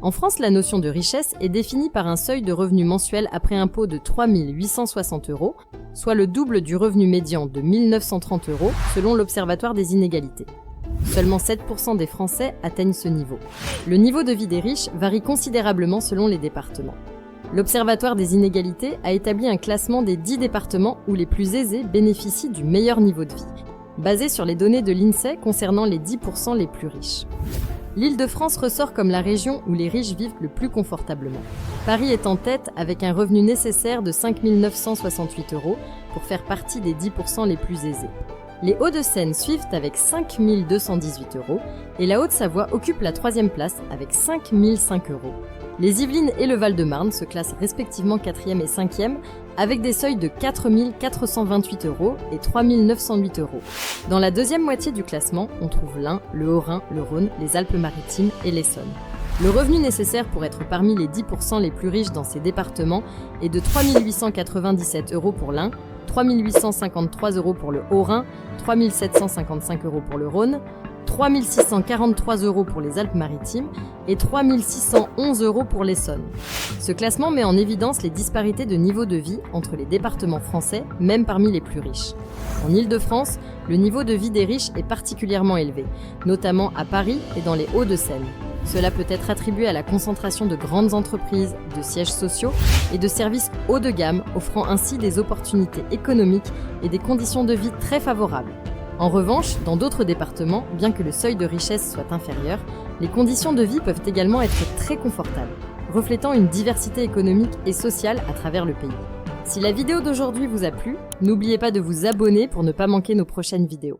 En France, la notion de richesse est définie par un seuil de revenu mensuel après impôt de 3 860 €, soit le double du revenu médian de 1 930 € selon l'Observatoire des inégalités. Seulement 7% des Français atteignent ce niveau. Le niveau de vie des riches varie considérablement selon les départements. L'Observatoire des inégalités a établi un classement des 10 départements où les plus aisés bénéficient du meilleur niveau de vie, basé sur les données de l'INSEE concernant les 10% les plus riches. L'Île-de-France ressort comme la région où les riches vivent le plus confortablement. Paris est en tête avec un revenu nécessaire de 5 968 € pour faire partie des 10% les plus aisés. Les Hauts-de-Seine suivent avec 5 218 € et la Haute-Savoie occupe la 3e place avec 5 005 €. Les Yvelines et le Val-de-Marne se classent respectivement 4e et 5e avec des seuils de 4 428 € et 3 908 €. Dans la deuxième moitié du classement, on trouve l'Ain, le Haut-Rhin, le Rhône, les Alpes-Maritimes et l'Essonne. Le revenu nécessaire pour être parmi les 10% les plus riches dans ces départements est de 3 897 € pour l'Ain, 3 853 € pour le Haut-Rhin, 3 755 € pour le Rhône, 3 643 € pour les Alpes-Maritimes et 3 611 € pour l'Essonne. Ce classement met en évidence les disparités de niveau de vie entre les départements français, même parmi les plus riches. En Île-de-France, le niveau de vie des riches est particulièrement élevé, notamment à Paris et dans les Hauts-de-Seine. Cela peut être attribué à la concentration de grandes entreprises, de sièges sociaux et de services haut de gamme, offrant ainsi des opportunités économiques et des conditions de vie très favorables. En revanche, dans d'autres départements, bien que le seuil de richesse soit inférieur, les conditions de vie peuvent également être très confortables, reflétant une diversité économique et sociale à travers le pays. Si la vidéo d'aujourd'hui vous a plu, n'oubliez pas de vous abonner pour ne pas manquer nos prochaines vidéos.